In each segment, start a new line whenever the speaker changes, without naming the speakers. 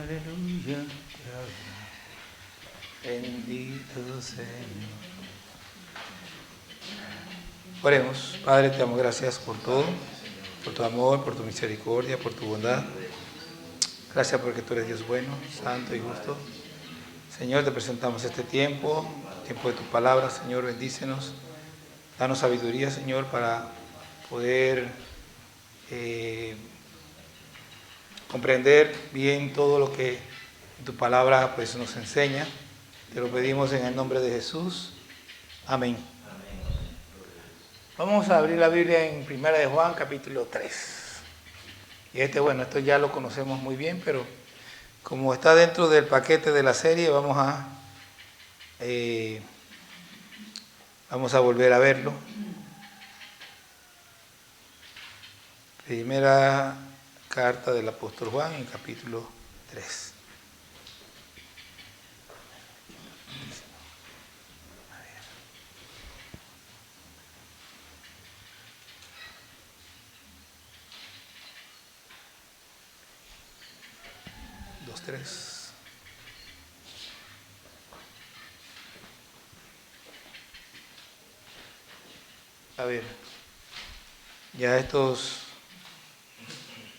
Aleluya, te adoro. Bendito Señor. Oremos. Padre, te damos gracias por todo, por tu amor, por tu misericordia, por tu bondad. Gracias porque tú eres Dios bueno, santo y justo. Señor, te presentamos este tiempo, tiempo de tu palabra. Señor, bendícenos. Danos sabiduría, Señor, para poder comprender bien todo lo que tu palabra pues, nos enseña. Te lo pedimos en el nombre de Jesús. Amén. Vamos a abrir la Biblia en 1 de Juan, capítulo 3. Y esto ya lo conocemos muy bien, pero como está dentro del paquete de la serie, vamos a volver a verlo. Primera carta del apóstol Juan, en capítulo 3. A ver, ya estos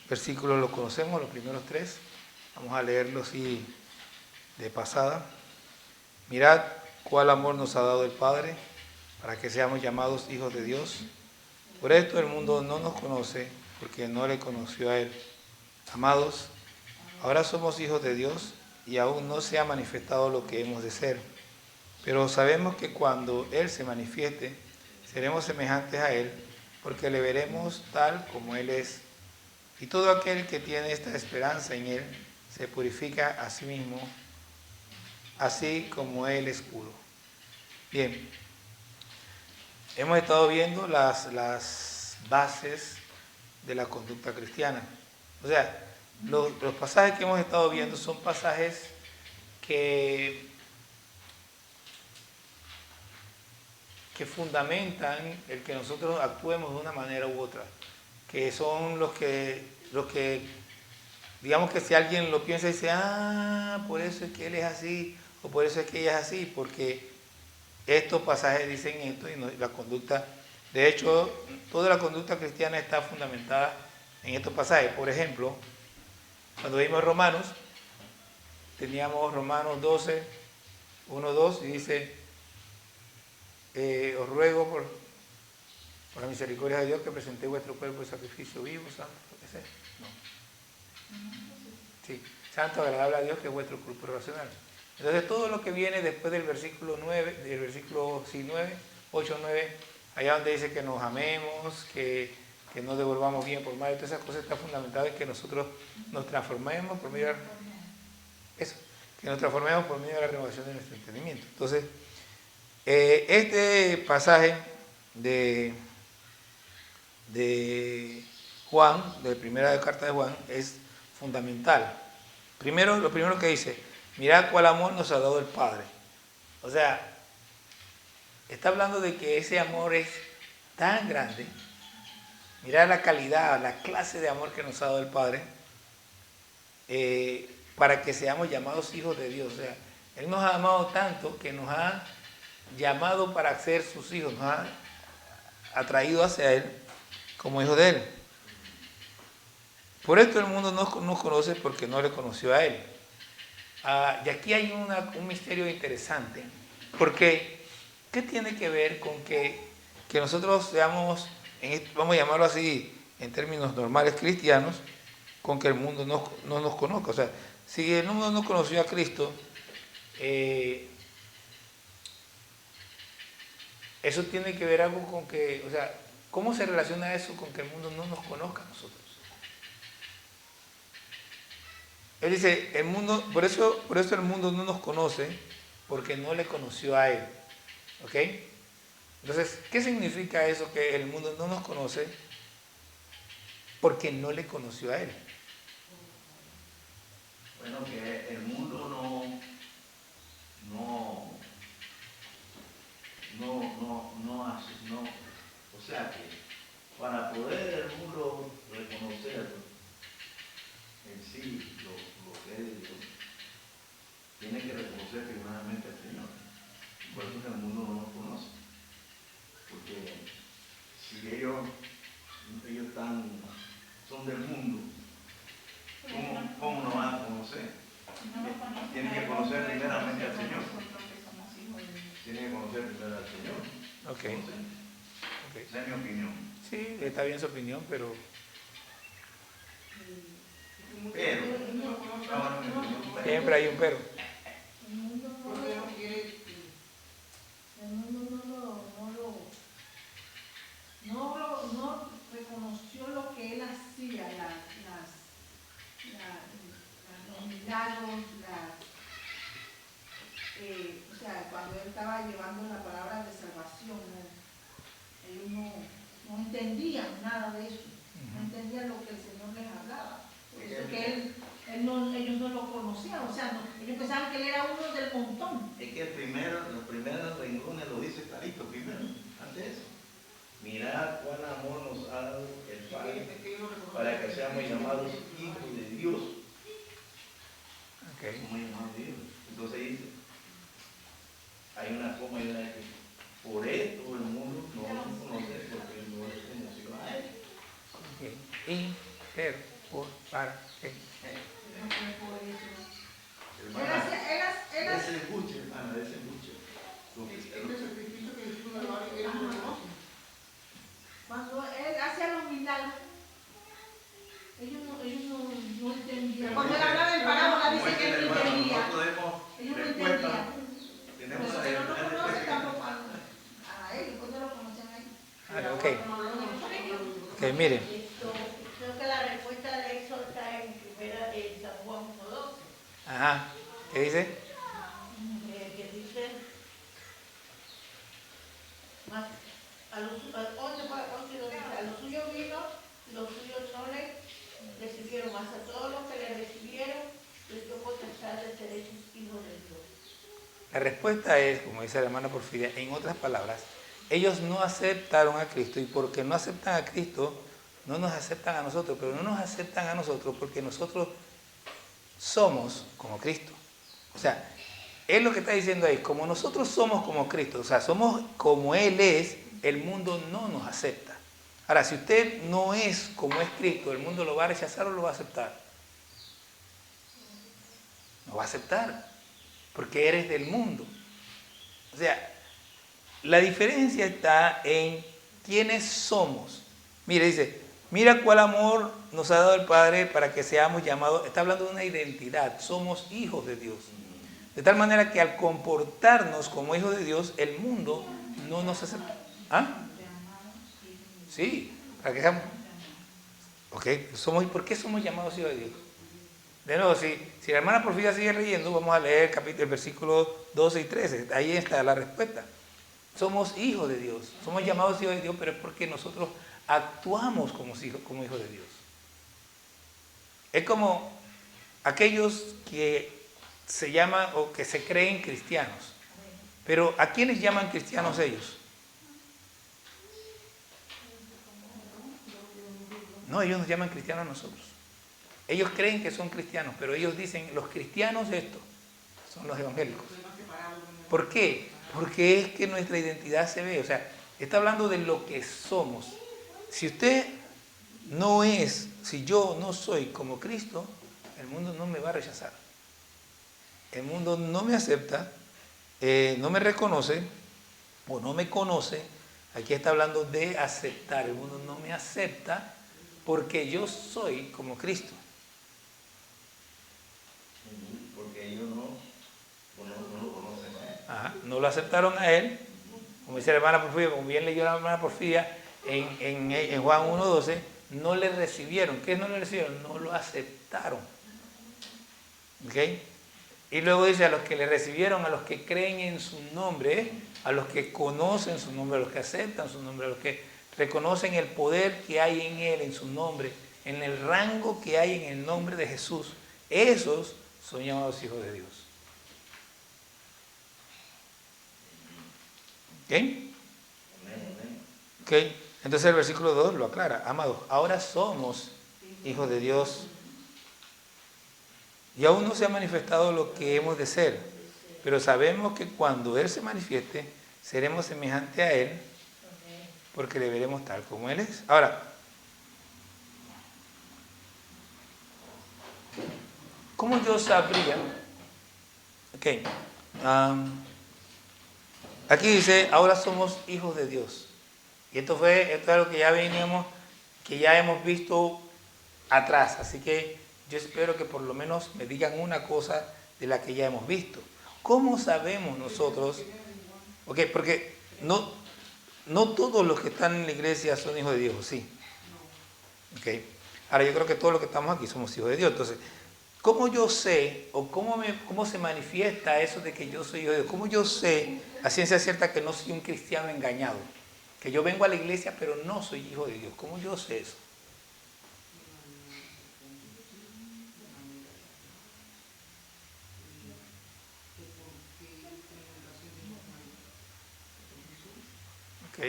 versículos los conocemos, los primeros 3. Vamos a leerlos así de pasada. Mirad cuál amor nos ha dado el Padre para que seamos llamados hijos de Dios. Por esto el mundo no nos conoce porque no le conoció a Él. Amados, ahora somos hijos de Dios y aún no se ha manifestado lo que hemos de ser. Pero sabemos que cuando Él se manifieste, seremos semejantes a Él, porque le veremos tal como Él es. Y todo aquel que tiene esta esperanza en Él se purifica a sí mismo, así como Él es puro. Bien, hemos estado viendo las bases de la conducta cristiana. O sea, los pasajes que hemos estado viendo son pasajes que fundamentan el que nosotros actuemos de una manera u otra, que son los que digamos que si alguien lo piensa y dice, por eso es que él es así, o por eso es que ella es así, porque estos pasajes dicen esto y no, la conducta, de hecho, toda la conducta cristiana está fundamentada en estos pasajes. Por ejemplo, cuando vimos Romanos, teníamos Romanos 12, 1, 2, y dice, os ruego por la misericordia de Dios que presentéis vuestro cuerpo en sacrificio vivo, santo, ¿ese? No. Sí, santo, agradable a Dios, que es vuestro culto racional. Entonces todo lo que viene después del versículo 9, del versículo 9, 8, 9, allá donde dice que nos amemos, que no devolvamos bien por mal, todas esas cosas están fundamentadas en que nosotros nos transformemos por medio de la renovación de nuestro entendimiento. Entonces, este pasaje de Juan, de primera carta de Juan, es fundamental. Lo primero que dice, mirad cuál amor nos ha dado el Padre. O sea, está hablando de que ese amor es tan grande. Mirad la calidad, la clase de amor que nos ha dado el Padre, para que seamos llamados hijos de Dios. O sea, Él nos ha amado tanto que nos ha llamado para ser sus hijos, nos ha atraído hacia Él como hijos de Él. Por esto el mundo no nos conoce porque no le conoció a Él. Y aquí hay un misterio interesante, porque ¿qué tiene que ver con que nosotros seamos, vamos a llamarlo así, en términos normales cristianos, con que el mundo no nos conozca? O sea, si el mundo no conoció a Cristo, eso tiene que ver algo con que, o sea, ¿cómo se relaciona eso con que el mundo no nos conozca a nosotros? Él dice, el mundo, por eso el mundo no nos conoce, porque no le conoció a Él. ¿Ok? Entonces, ¿qué significa eso que el mundo no nos conoce? Porque no le conoció a Él.
Bueno, que el mundo o sea que para poder el mundo reconocer en sí lo que es Dios, Tiene que conocer primeramente al Señor. Tiene que conocer primero al Señor.
Ok. Okay.
Esa es mi opinión.
Sí, está bien su opinión, pero...
Pero,
Siempre hay un pero.
El mundo no reconoció lo que él hacía, los milagros, o sea, cuando él estaba llevando la palabra de salvación, ellos no entendían nada de eso, no entendían lo que el Señor les hablaba. Por eso que ellos no lo conocían, o sea, ellos pensaban que él era uno del montón.
Es que los primeros renglones lo dice clarito primero, antes de eso. Mirad cuán amor nos ha dado el Padre para que seamos llamados hijos de Dios.
Okay.
Somos llamados de Dios. Entonces dice, hay una coma y una X. Por esto el mundo no lo conoce porque no le conoció a él.
Okay. Y, pero, por, para, ¿qué?
Ese escuche, hermano, ese escuche.
Cuando él hacía los milagros, ellos no entendían. Cuando él hablaba en parábola, dice que él no entendía. Ellos no entendían.
Tenemos
Pero no conocen tampoco a él, ¿cuándo lo conocen a él?
Ah, ok. Ok, miren.
Creo que la respuesta de eso está en primera de San Juan 1:12.
Ajá. ¿Qué dice?
Que dice más a los suyos vino, los suyos no le recibieron, más a todos los que le recibieron les dio potestad de ser hechos hijos de Dios.
La respuesta es, como dice la hermana Porfiria, en otras palabras, ellos no aceptaron a Cristo y porque no aceptan a Cristo, no nos aceptan a nosotros, pero no nos aceptan a nosotros porque nosotros somos como Cristo. O sea, él lo que está diciendo es, como nosotros somos como Cristo, o sea, somos como Él es, el mundo no nos acepta. Ahora, si usted no es como es Cristo, ¿el mundo lo va a rechazar o lo va a aceptar? No va a aceptar, porque eres del mundo. O sea, la diferencia está en quiénes somos. Mire, dice, mira cuál amor nos ha dado el Padre para que seamos llamados, está hablando de una identidad, somos hijos de Dios. De tal manera que al comportarnos como hijos de Dios, el mundo no nos acepta. ¿Ah? Sí, para que seamos. Ok, ¿por qué somos llamados hijos de Dios? De nuevo, si la hermana Porfiria sigue leyendo, vamos a leer el versículo 12 y 13. Ahí está la respuesta. Somos hijos de Dios, somos llamados hijos de Dios, pero es porque nosotros actuamos como hijos de Dios. Es como aquellos que se llaman o que se creen cristianos. Pero ¿a quiénes llaman cristianos ellos? No, ellos nos llaman cristianos a nosotros. Ellos creen que son cristianos, pero ellos dicen, los cristianos estos son los evangélicos. ¿Por qué? Porque es que nuestra identidad se ve, o sea, está hablando de lo que somos. Si usted no es, si yo no soy como Cristo, el mundo no me va a rechazar. El mundo no me acepta, no me reconoce o no me conoce. Aquí está hablando de aceptar. El mundo no me acepta porque yo soy como Cristo.
Porque ellos no lo conocen a él.
Ajá, no lo aceptaron a él, como dice la hermana Porfiria, como bien leyó la hermana Porfiria en Juan 1:12, no le recibieron. ¿Qué no le recibieron? No lo aceptaron. ¿Ok? Y luego dice, a los que le recibieron, a los que creen en su nombre, a los que conocen su nombre, a los que aceptan su nombre, a los que reconocen el poder que hay en él, en su nombre, en el rango que hay en el nombre de Jesús, esos son llamados hijos de Dios. ¿Ok? ¿Ok? Entonces el versículo 2 lo aclara. Amados, ahora somos hijos de Dios y aún no se ha manifestado lo que hemos de ser, pero sabemos que cuando Él se manifieste, seremos semejantes a Él, porque le veremos tal como Él es. Ahora, ¿cómo yo sabría? Ok. Aquí dice, ahora somos hijos de Dios. Y esto es algo que ya veníamos, que ya hemos visto atrás. Así que yo espero que por lo menos me digan una cosa de la que ya hemos visto. ¿Cómo sabemos nosotros? Ok, porque no todos los que están en la iglesia son hijos de Dios, ¿sí? Ok. Ahora yo creo que todos los que estamos aquí somos hijos de Dios. Entonces, ¿cómo yo sé o cómo se manifiesta eso de que yo soy hijo de Dios? ¿Cómo yo sé a ciencia cierta que no soy un cristiano engañado? Que yo vengo a la iglesia pero no soy hijo de Dios. ¿Cómo yo sé eso? Ok,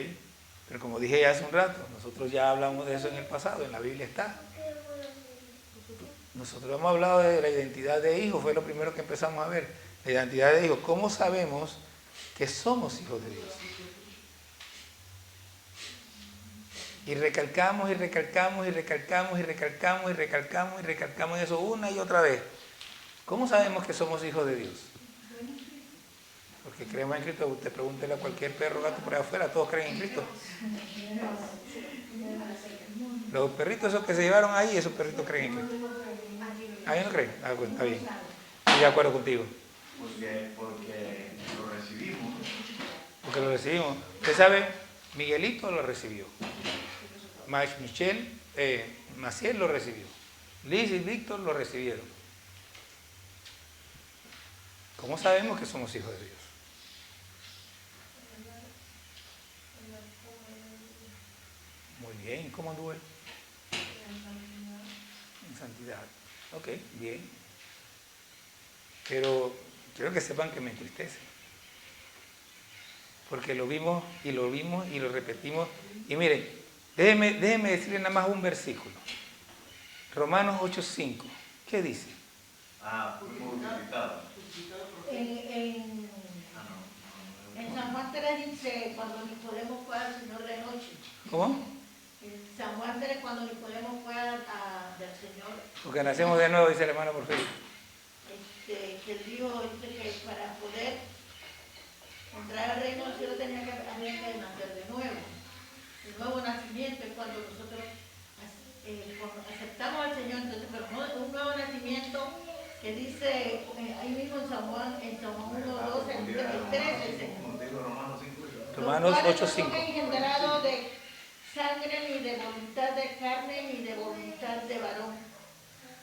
pero como dije ya hace un rato, nosotros ya hablamos de eso en el pasado, en la Biblia está. Nosotros hemos hablado de la identidad de hijo, fue lo primero que empezamos a ver, la identidad de hijo. ¿Cómo sabemos que somos hijos de Dios? Y recalcamos y recalcamos y recalcamos y recalcamos y recalcamos y recalcamos eso una y otra vez. ¿Cómo sabemos que somos hijos de Dios? Porque creemos en Cristo. Usted pregúntele a cualquier perro, gato por ahí afuera, todos creen en Cristo. Los perritos esos que se llevaron ahí, esos perritos creen en Cristo. ¿Ah, no creen? Ah, bueno, está bien. Estoy de acuerdo contigo.
Porque lo recibimos.
Porque lo recibimos. Usted sabe, Miguelito lo recibió. Maciel lo recibió. Liz y Víctor lo recibieron. ¿Cómo sabemos que somos hijos de Dios? Muy bien, ¿cómo anduve? En santidad. Ok, bien. Pero quiero que sepan que me entristece. Porque lo vimos y lo vimos y lo repetimos. Y miren, déjeme decirle nada más un versículo. Romanos 8:5. ¿Qué dice?
Multiplicado.
En San Juan 3 dice, cuando Nicodemo fue al Señor de noche.
¿Cómo?
En San Juan 3, cuando Nicodemo fue del Señor.
Porque nacemos de nuevo, dice el hermano Porfirio.
Que él dijo que para poder entrar al reino del cielo había que nacer de nuevo. El nuevo nacimiento es cuando nosotros aceptamos al Señor, entonces, pero no un nuevo nacimiento que dice ahí mismo en San Juan 1:12, el 13.
Romanos 8:5.
No engendrado de sangre, ni de voluntad de carne, ni de voluntad de varón,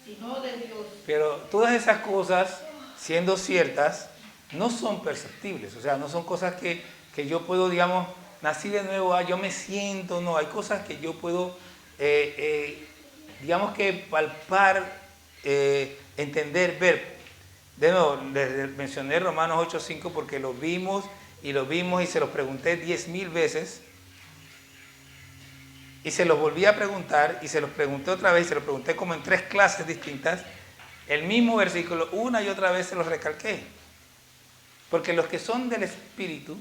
sino de Dios.
Pero todas esas cosas, siendo ciertas, no son perceptibles. O sea, no son cosas que yo puedo, digamos, nací de nuevo, yo me siento, no. Hay cosas que yo puedo, digamos que palpar, entender, ver. De nuevo, les mencioné Romanos 8:5 porque lo vimos y se los pregunté 10,000 veces. Y se los volví a preguntar y se los pregunté otra vez, se los pregunté como en 3 clases distintas. El mismo versículo, una y otra vez se los recalqué. Porque los que son del Espíritu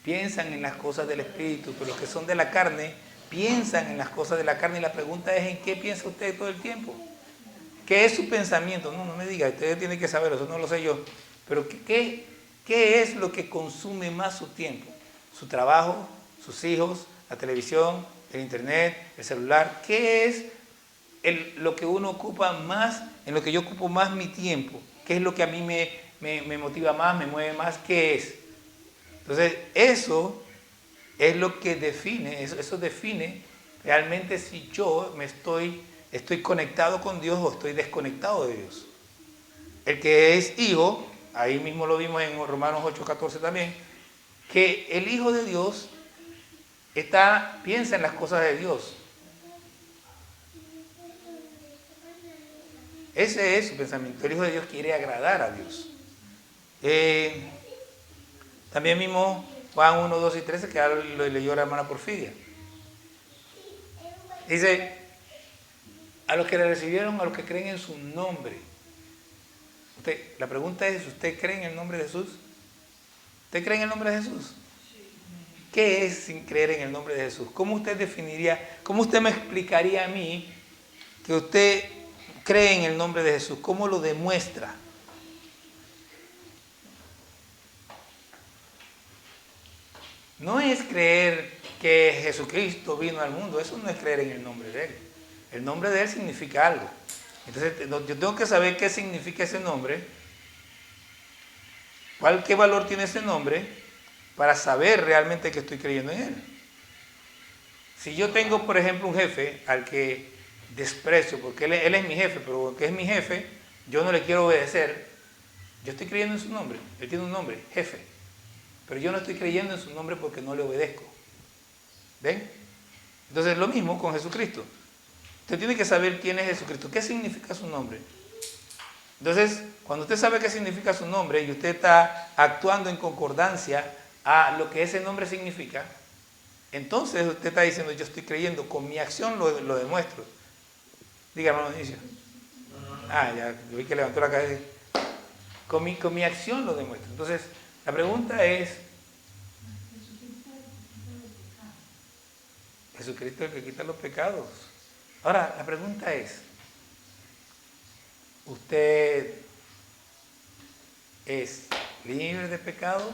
piensan en las cosas del Espíritu, pero los que son de la carne piensan en las cosas de la carne. Y la pregunta es, ¿en qué piensa usted todo el tiempo? ¿Qué es su pensamiento? No me diga, usted tiene que saberlo, eso no lo sé yo. Pero ¿qué es lo que consume más su tiempo? Su trabajo, sus hijos, la televisión, el internet, el celular. ¿Qué es lo que uno ocupa más, en lo que yo ocupo más mi tiempo? ¿Qué es lo que a mí me motiva más, me mueve más? ¿Qué es? Entonces, eso es lo que define, eso define realmente si yo estoy conectado con Dios o estoy desconectado de Dios. El que es hijo, ahí mismo lo vimos en Romanos 8:14 también, que el hijo de Dios piensa en las cosas de Dios. Ese es su pensamiento. El hijo de Dios quiere agradar a Dios. También vimos Juan 1, 2 y 13, que ahora lo leyó la hermana Porfiria. Dice, a los que le recibieron, a los que creen en su nombre. La pregunta es, ¿usted cree en el nombre de Jesús? ¿Usted cree en el nombre de Jesús? ¿Qué es sin creer en el nombre de Jesús? ¿Cómo usted definiría, cómo usted me explicaría a mí que usted cree en el nombre de Jesús? ¿Cómo lo demuestra? No es creer que Jesucristo vino al mundo, eso no es creer en el nombre de Él. El nombre de Él significa algo. Entonces yo tengo que saber qué significa ese nombre, qué valor tiene ese nombre, para saber realmente que estoy creyendo en Él. Si yo tengo, por ejemplo, un jefe al que desprecio, porque él es mi jefe, pero porque es mi jefe, yo no le quiero obedecer, yo estoy creyendo en su nombre. Él tiene un nombre, jefe. Pero yo no estoy creyendo en su nombre porque no le obedezco. ¿Ven? Entonces lo mismo con Jesucristo. Usted tiene que saber quién es Jesucristo, qué significa su nombre. Entonces, cuando usted sabe qué significa su nombre y usted está actuando en concordancia a lo que ese nombre significa, entonces usted está diciendo, yo estoy creyendo, con mi acción lo demuestro. Diga, hermano Inicio. Ah, ya, yo vi que levantó la cabeza. Con mi acción lo demuestro. Entonces, la pregunta es, Jesucristo es el que quita los pecados. Ahora, la pregunta es, ¿usted es libre de pecado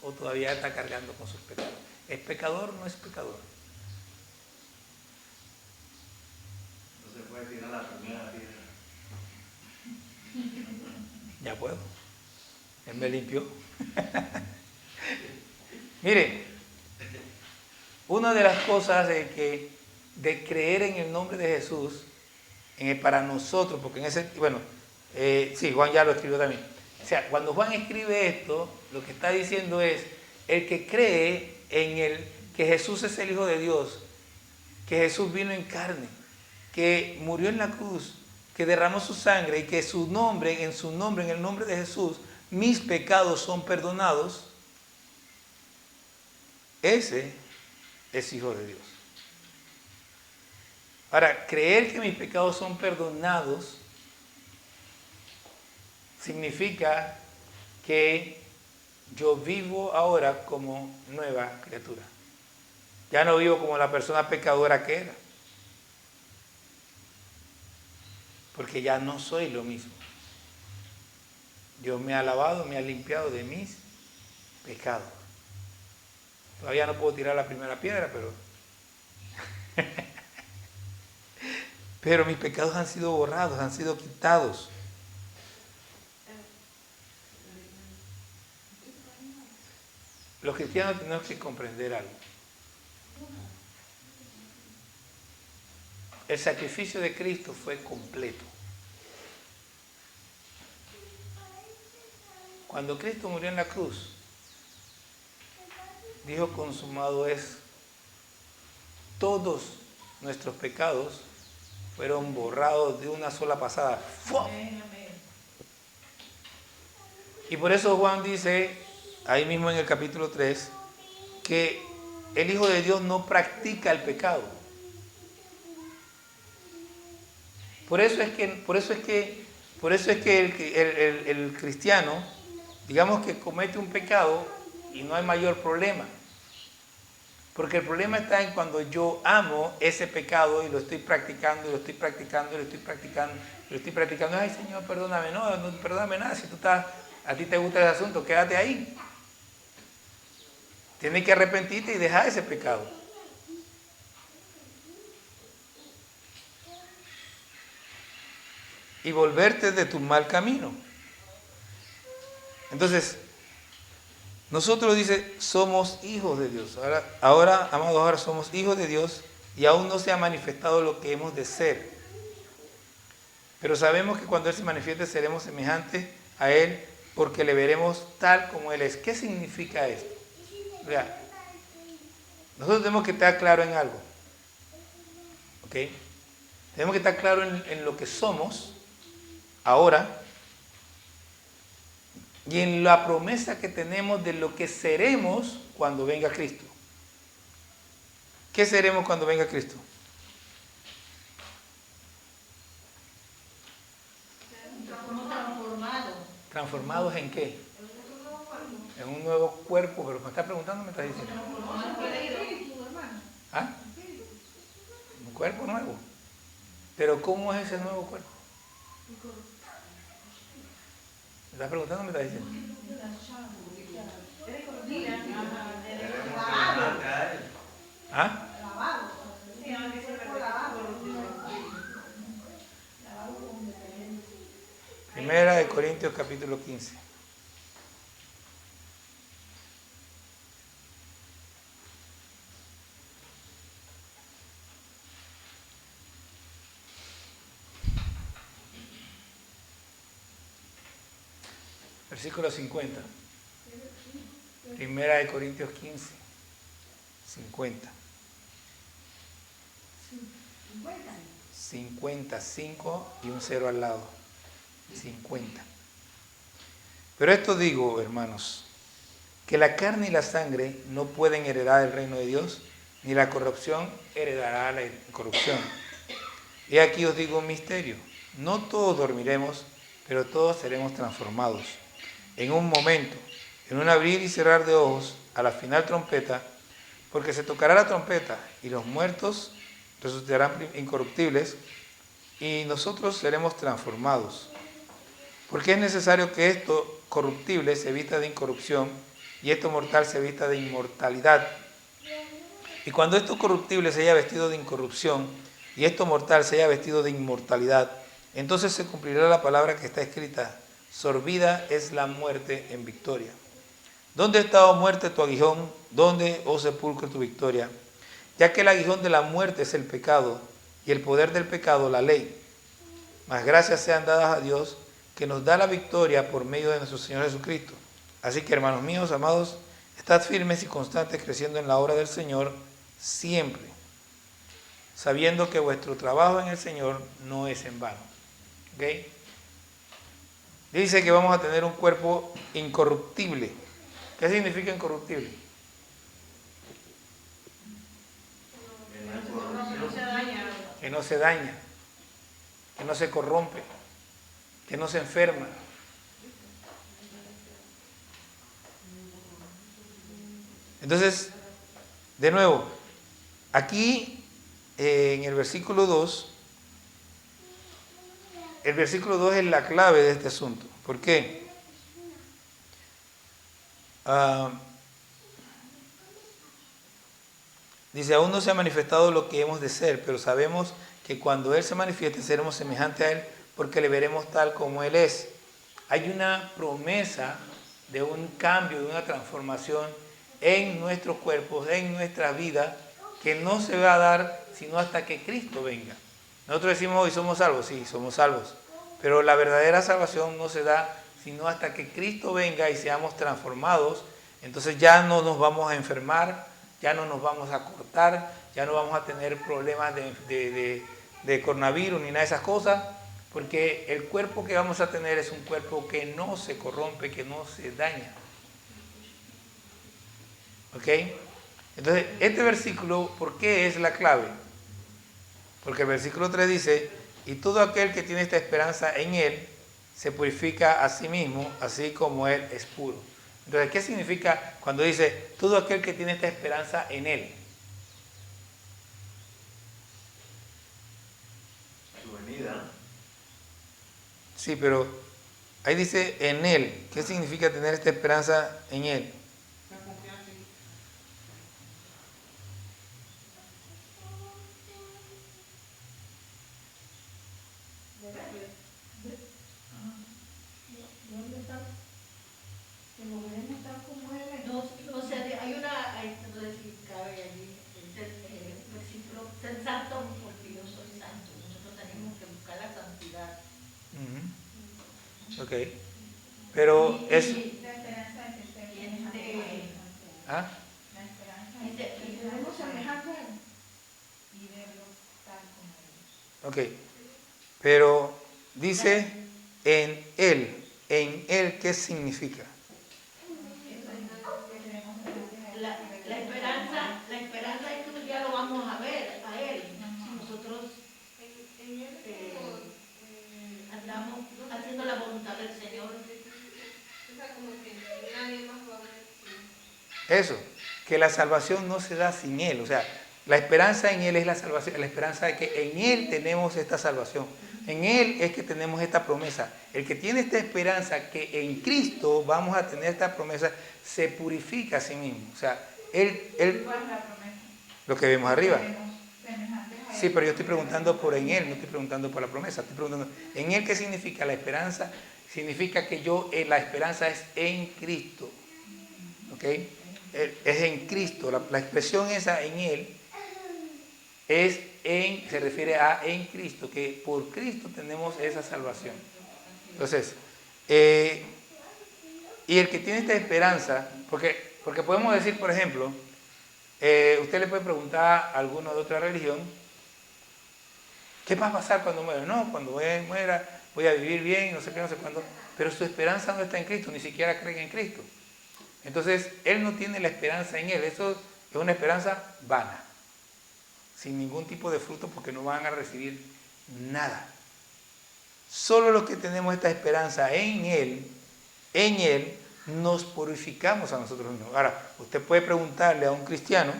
o todavía está cargando con sus pecados? ¿Es pecador o no es pecador?
No se puede tirar la primera piedra.
Ya puedo. Él me limpió. Mire, una de las cosas de creer en el nombre de Jesús, para nosotros, porque en ese, bueno, sí, Juan ya lo escribió también. O sea, cuando Juan escribe esto, lo que está diciendo es, el que cree que Jesús es el Hijo de Dios, que Jesús vino en carne, que murió en la cruz, que derramó su sangre y que en el nombre de Jesús, mis pecados son perdonados, ese es Hijo de Dios. Ahora, creer que mis pecados son perdonados significa que yo vivo ahora como nueva criatura. Ya no vivo como la persona pecadora que era. Porque ya no soy lo mismo. Dios me ha lavado, me ha limpiado de mis pecados. Todavía no puedo tirar la primera piedra, pero mis pecados han sido borrados, han sido quitados. Los cristianos tenemos que comprender algo. El sacrificio de Cristo fue completo. Cuando Cristo murió en la cruz, dijo, consumado es. Todos nuestros pecados fueron borrados de una sola pasada. ¡Fua! Y por eso Juan dice, ahí mismo en el capítulo 3, que el Hijo de Dios no practica el pecado. Por eso es que el cristiano, digamos que comete un pecado y no hay mayor problema. Porque el problema está en cuando yo amo ese pecado y lo estoy practicando, y lo estoy practicando, y lo estoy practicando, y lo estoy practicando. Ay, Señor, perdóname. No perdóname nada. Si a ti te gusta ese asunto, quédate ahí. Tienes que arrepentirte y dejar ese pecado. Y volverte de tu mal camino. Entonces, nosotros dice, somos hijos de Dios. Ahora, amados, ahora somos hijos de Dios y aún no se ha manifestado lo que hemos de ser. Pero sabemos que cuando Él se manifieste seremos semejantes a Él porque le veremos tal como Él es. ¿Qué significa esto? Vea, nosotros tenemos que estar claros en algo. ¿Ok? Tenemos que estar claros en lo que somos ahora y en la promesa que tenemos de lo que seremos cuando venga Cristo. ¿Qué seremos cuando venga Cristo? ¿Transformados en qué? En un nuevo cuerpo, pero me está preguntando, me está diciendo. ¿Ah? Un cuerpo nuevo. Pero ¿cómo es ese nuevo cuerpo? estás preguntando o me estás diciendo? ¿Ah? Primera de Corintios capítulo 15. Versículo 50. Primera de Corintios 15. 50. 55 y un 0 al lado. 50. Pero esto digo, hermanos, que la carne y la sangre no pueden heredar el reino de Dios, ni la corrupción heredará la incorrupción. Y aquí os digo un misterio. No todos dormiremos, pero todos seremos transformados. En un momento, en un abrir y cerrar de ojos, a la final trompeta, porque se tocará la trompeta y los muertos resucitarán incorruptibles y nosotros seremos transformados. Porque es necesario que esto corruptible se vista de incorrupción y esto mortal se vista de inmortalidad. Y cuando esto corruptible se haya vestido de incorrupción y esto mortal se haya vestido de inmortalidad, entonces se cumplirá la palabra que está escrita: sorbida es la muerte en victoria. ¿Dónde está, oh muerte, tu aguijón? ¿Dónde, oh sepulcro, tu victoria? Ya que el aguijón de la muerte es el pecado y el poder del pecado la ley. Mas gracias sean dadas a Dios que nos da la victoria por medio de nuestro Señor Jesucristo. Así que, hermanos míos, amados, estad firmes y constantes creciendo en la obra del Señor siempre, sabiendo que vuestro trabajo en el Señor no es en vano. ¿Okay? Dice que vamos a tener un cuerpo incorruptible. ¿Qué significa incorruptible? Que no se daña, que no se corrompe, que no se enferma. Entonces, de nuevo, aquí en el versículo 2, el versículo 2 es la clave de este asunto. ¿Por qué? Dice, aún no se ha manifestado lo que hemos de ser, pero sabemos que cuando Él se manifieste seremos semejantes a Él, porque le veremos tal como Él es. Hay una promesa de un cambio, de una transformación en nuestros cuerpos, en nuestra vida, que no se va a dar sino hasta que Cristo venga. Nosotros decimos hoy somos salvos, sí, somos salvos, pero la verdadera salvación no se da sino hasta que Cristo venga y seamos transformados. Entonces ya no nos vamos a enfermar, ya no nos vamos a cortar, ya no vamos a tener problemas de coronavirus ni nada de esas cosas, porque el cuerpo que vamos a tener es un cuerpo que no se corrompe, que no se daña. ¿Ok? Entonces, este versículo, ¿por qué es la clave? Porque el versículo 3 dice, y todo aquel que tiene esta esperanza en Él, se purifica a sí mismo, así como Él es puro. Entonces, ¿qué significa cuando dice, todo aquel que tiene esta esperanza en Él?
Su venida.
Sí, pero ahí dice en Él. ¿Qué significa tener esta esperanza en Él?
Santo porque yo soy santo. Nosotros tenemos que buscar la santidad.
Ok. Pero es... ¿Ah? Ok. Pero dice en Él. ¿En Él qué significa?
La esperanza es que ya lo vamos a ver a Él. Nosotros andamos haciendo la voluntad del Señor.
Eso, que la salvación no se da sin Él. O sea, la esperanza en Él es la salvación, la esperanza de que en Él tenemos esta salvación. En Él es que tenemos esta promesa. El que tiene esta esperanza que en Cristo vamos a tener esta promesa, se purifica a sí mismo. O sea, Él
¿Cuál es la promesa?
lo que vemos arriba.
Semejantes a
Sí,
Él.
pero yo estoy preguntando por en Él, no estoy preguntando por la promesa. Estoy preguntando, ¿en Él qué significa la esperanza? Significa que la esperanza es en Cristo. ¿Ok? Es en Cristo. La expresión esa en Él se refiere a en Cristo, que por Cristo tenemos esa salvación. Entonces, y el que tiene esta esperanza, porque podemos decir, por ejemplo, usted le puede preguntar a alguno de otra religión, ¿qué va a pasar cuando muera? No, cuando muera voy a vivir bien, no sé qué, no sé cuándo, pero su esperanza no está en Cristo, ni siquiera creen en Cristo. Entonces, él no tiene la esperanza en él, eso es una esperanza vana, sin ningún tipo de fruto, porque no van a recibir nada. Solo los que tenemos esta esperanza en Él, nos purificamos a nosotros mismos. Ahora, usted puede preguntarle a un cristiano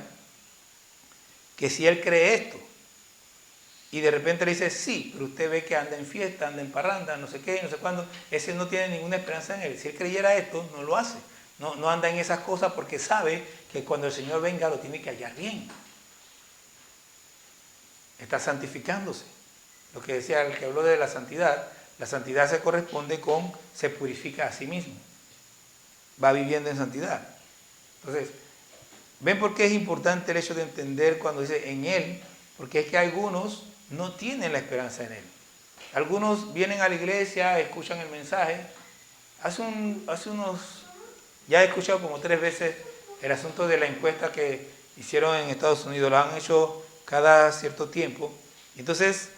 que si él cree esto, y de repente le dice sí, pero usted ve que anda en fiesta, anda en parranda, no sé qué, no sé cuándo, ese no tiene ninguna esperanza en él. Si él creyera esto, no lo hace. No anda en esas cosas porque sabe que cuando el Señor venga lo tiene que hallar bien. Está santificándose. Lo que decía el que habló de la santidad se corresponde con se purifica a sí mismo. Va viviendo en santidad. Entonces, ¿ven por qué es importante el hecho de entender cuando dice en Él? Porque es que algunos no tienen la esperanza en Él. Algunos vienen a la iglesia, escuchan el mensaje. Ya he escuchado como 3 veces el asunto de la encuesta que hicieron en Estados Unidos. Lo han hecho cada cierto tiempo. Entonces,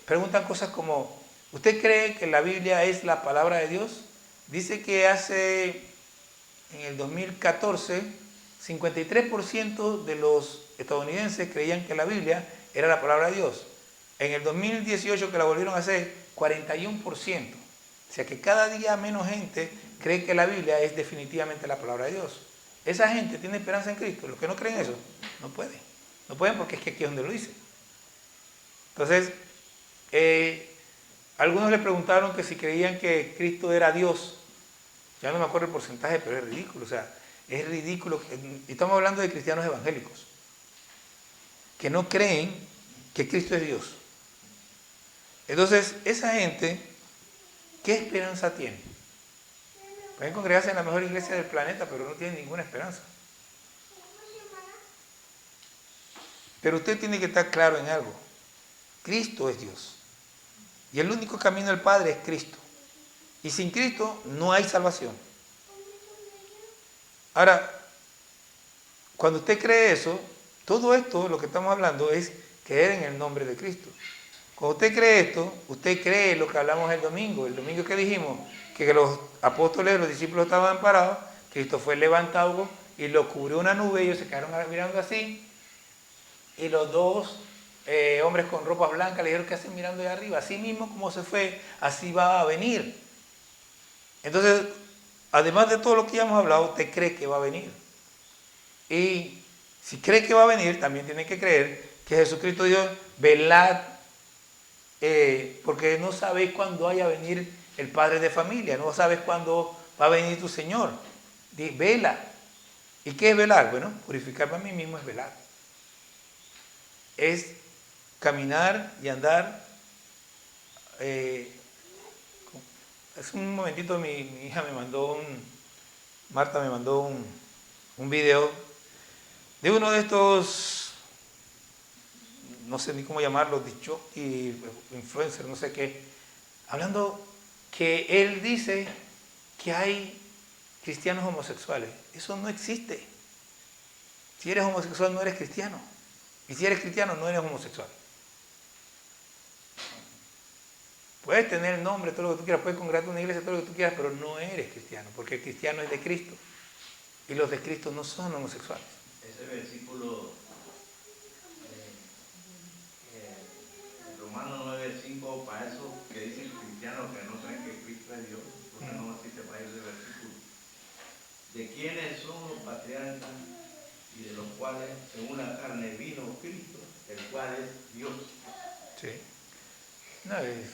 preguntan cosas como, ¿usted cree que la Biblia es la palabra de Dios? Dice que en el 2014, 53% de los estadounidenses creían que la Biblia era la palabra de Dios. En el 2018, que la volvieron a hacer, 41%. O sea que cada día menos gente cree que la Biblia es definitivamente la palabra de Dios. Esa gente tiene esperanza en Cristo. Los que no creen eso, no pueden. No pueden porque es que aquí es donde lo dice. Entonces, algunos le preguntaron que si creían que Cristo era Dios. Ya no me acuerdo el porcentaje, pero es ridículo. O sea, es ridículo. Estamos hablando de cristianos evangélicos que no creen que Cristo es Dios. Entonces, esa gente, ¿qué esperanza tiene? Pueden congregarse en la mejor iglesia del planeta, pero no tienen ninguna esperanza. Pero usted tiene que estar claro en algo. Cristo es Dios. Y el único camino al Padre es Cristo. Y sin Cristo no hay salvación. Ahora, cuando usted cree eso, todo esto, lo que estamos hablando, es creer en el nombre de Cristo. Cuando usted cree esto, usted cree lo que hablamos el domingo. El domingo que dijimos que los apóstoles, los discípulos estaban parados, Cristo fue levantado y lo cubrió una nube, ellos se quedaron mirando así, y los dos hombres con ropas blancas le dijeron, ¿qué hacen mirando allá arriba? Así mismo como se fue, así va a venir. Entonces, además de todo lo que ya hemos hablado, usted cree que va a venir. Y si cree que va a venir, también tiene que creer que Jesucristo dijo, velad, porque no sabéis cuándo vaya a venir el padre de familia, no sabes cuándo va a venir tu Señor. Vela. ¿Y qué es velar? Bueno, purificarme a mí mismo es velar. Es caminar y andar. Hace un momentito mi hija Marta me mandó un video de uno de estos, no sé ni cómo llamarlo, influencer, no sé qué, hablando que él dice que hay cristianos homosexuales. Eso no existe. Si eres homosexual no eres cristiano. Y si eres cristiano no eres homosexual. Puedes tener nombre, todo lo que tú quieras, puedes congregarte en una iglesia, todo lo que tú quieras, pero no eres cristiano, porque el cristiano es de Cristo. Y los de Cristo no son homosexuales.
Ese versículo, Romanos 9:5, para eso que dice el cristiano que no creen que Cristo es Dios, porque no existe para ese versículo. ¿De quiénes son los patriarcas y de los cuales, según la carne, vino Cristo, el cual es Dios?
Sí. No es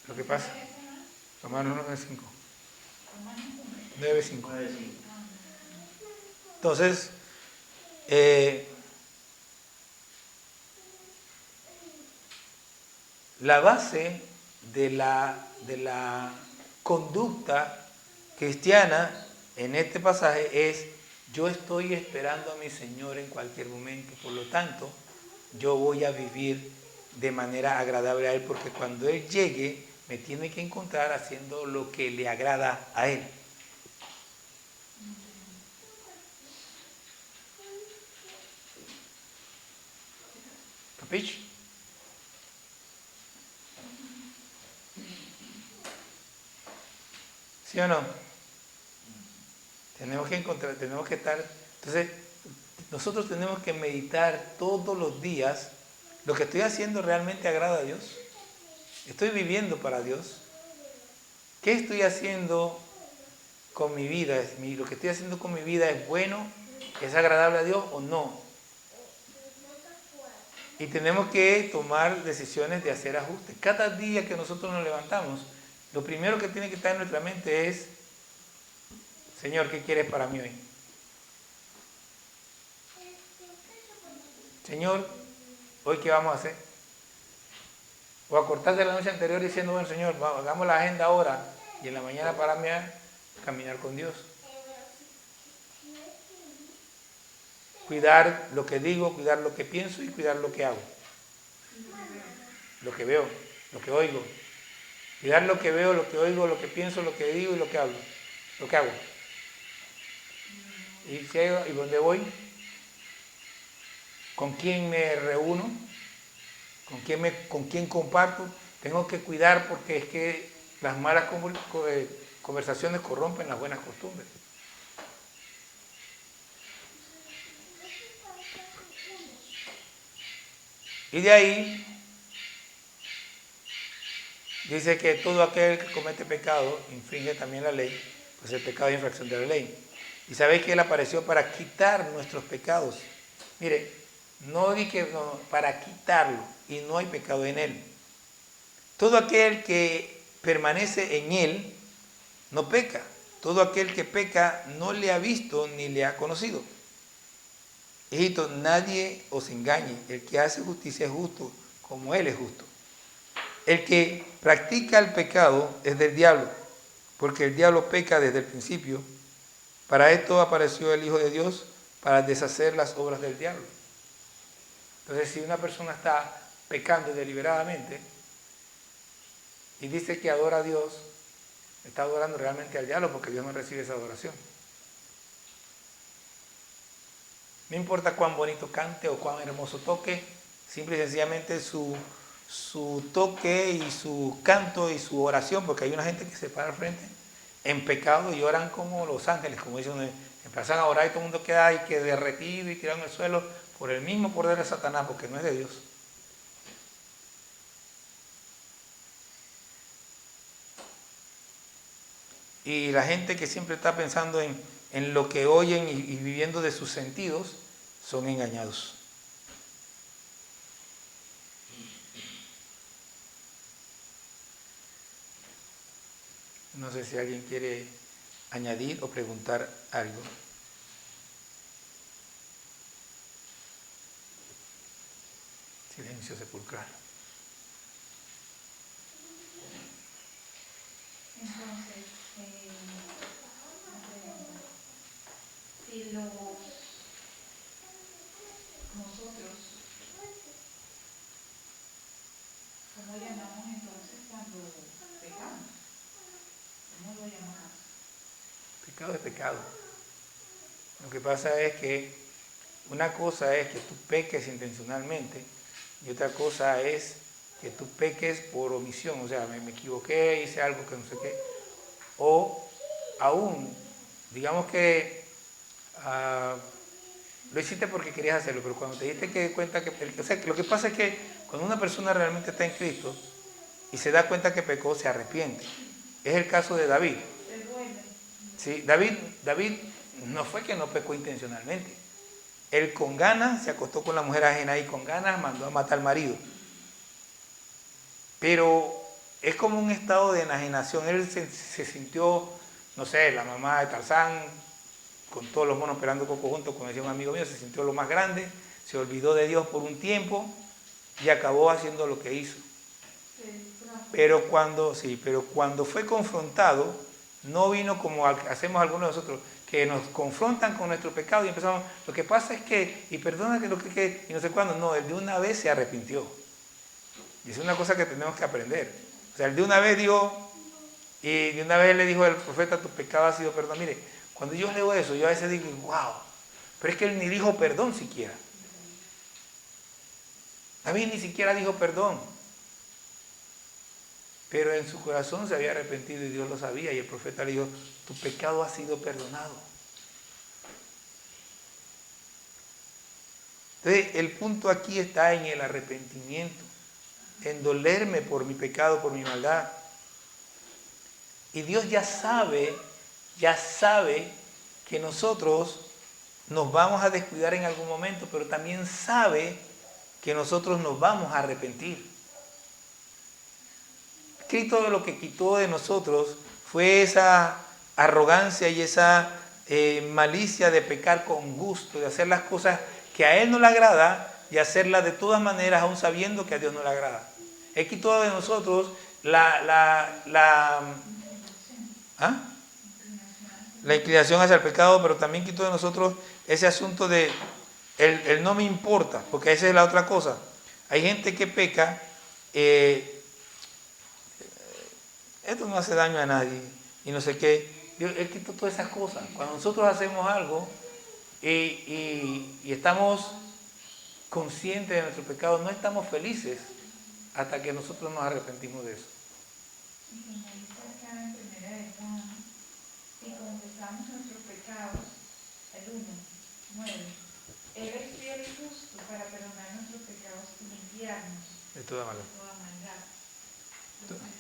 lo que pasa. Romanos 9:5. 9:5. Entonces, la base de la conducta cristiana en este pasaje es: yo estoy esperando a mi Señor en cualquier momento, por lo tanto, yo voy a vivir de manera agradable a Él, porque cuando Él llegue, me tiene que encontrar haciendo lo que le agrada a Él. ¿Capiche? ¿Sí o no? Tenemos que encontrar, tenemos que estar. Entonces, nosotros tenemos que meditar todos los días: ¿lo que estoy haciendo realmente agrada a Dios? ¿Estoy viviendo para Dios? ¿Qué estoy haciendo con mi vida? ¿Lo que estoy haciendo con mi vida es bueno? ¿Es agradable a Dios o no? Y tenemos que tomar decisiones de hacer ajustes. Cada día que nosotros nos levantamos, lo primero que tiene que estar en nuestra mente es: Señor, ¿qué quieres para mí hoy? Señor, ¿hoy qué vamos a hacer? O acostarte la noche anterior diciendo: bueno, Señor, hagamos la agenda ahora, y en la mañana pararme a caminar con Dios. Cuidar lo que digo, cuidar lo que pienso y cuidar lo que hago. Lo que veo, lo que oigo. Cuidar lo que veo, lo que oigo, lo que pienso, lo que digo y lo que hablo. Lo que hago. ¿Y dónde voy? ¿Con quién me reúno? ¿Con quién comparto? Tengo que cuidar, porque es que las malas conversaciones corrompen las buenas costumbres. Y de ahí dice que todo aquel que comete pecado infringe también la ley, pues el pecado es infracción de la ley. Y sabéis que Él apareció para quitar nuestros pecados. Mire, para quitarlo, y no hay pecado en Él. Todo aquel que permanece en Él no peca. Todo aquel que peca no le ha visto ni le ha conocido. Hijito, nadie os engañe. El que hace justicia es justo, como Él es justo. El que practica el pecado es del diablo, porque el diablo peca desde el principio. Para esto apareció el Hijo de Dios, para deshacer las obras del diablo. Entonces, si una persona está pecando deliberadamente y dice que adora a Dios, está adorando realmente al diablo, porque Dios no recibe esa adoración. No importa cuán bonito cante o cuán hermoso toque, simple y sencillamente su toque y su canto y su oración, porque hay una gente que se para al frente en pecado y oran como los ángeles, como dicen, empiezan a orar y todo el mundo queda ahí que derretido y tirado en el suelo por el mismo poder de Satanás, porque no es de Dios. Y la gente que siempre está pensando en lo que oyen y viviendo de sus sentidos, son engañados. No sé si alguien quiere añadir o preguntar algo. Silencio sepulcral.
Entonces, si nosotros, ¿cómo llamamos entonces cuando pecamos? ¿Cómo lo llamamos?
Pecado es pecado. Lo que pasa es que una cosa es que tú peques intencionalmente y otra cosa es que tú peques por omisión, o sea, me equivoqué, hice algo que no sé qué, o aún, digamos que lo hiciste porque querías hacerlo, pero cuando te diste cuenta que, o sea, lo que pasa es que cuando una persona realmente está en Cristo y se da cuenta que pecó, se arrepiente. Es el caso de David. Sí, David no fue que no pecó intencionalmente. Él con ganas se acostó con la mujer ajena y con ganas mandó a matar al marido. pero es como un estado de enajenación. Él se sintió, no sé, la mamá de Tarzán, con todos los monos pelando coco juntos, como decía un amigo mío, se sintió lo más grande, se olvidó de Dios por un tiempo y acabó haciendo lo que hizo. Pero cuando fue confrontado, no vino como hacemos algunos de nosotros, que nos confrontan con nuestro pecado y empezamos, lo que pasa es que, y perdona que lo que, y no sé cuándo, no, él de una vez se arrepintió. Y es una cosa que tenemos que aprender. O sea, él de una vez dijo, y de una vez le dijo al profeta, tu pecado ha sido perdonado. Mire, cuando yo leo eso, yo a veces digo, wow, pero es que él ni dijo perdón siquiera. David ni siquiera dijo perdón. Pero en su corazón se había arrepentido y Dios lo sabía. Y el profeta le dijo, tu pecado ha sido perdonado. Entonces, el punto aquí está en el arrepentimiento, en dolerme por mi pecado, por mi maldad. Y Dios ya sabe que nosotros nos vamos a descuidar en algún momento, pero también sabe que nosotros nos vamos a arrepentir. Cristo lo que quitó de nosotros fue esa arrogancia y esa malicia de pecar con gusto, de hacer las cosas que a Él no le agrada y hacerlas de todas maneras aún sabiendo que a Dios no le agrada. Él quitó de nosotros la inclinación hacia el pecado, pero también quitó de nosotros ese asunto de el no me importa, porque esa es la otra cosa. Hay gente que peca, esto no hace daño a nadie y no sé qué. Él quitó todas esas cosas. Cuando nosotros hacemos algo y estamos conscientes de nuestro pecado, no estamos felices hasta que nosotros nos arrepentimos de eso.
Y como dice acá en Primera de Juan, si confesamos nuestros pecados, el 1:9, Él es fiel y justo para perdonar nuestros pecados y limpiarnos
De toda maldad.
de toda maldad. Entonces,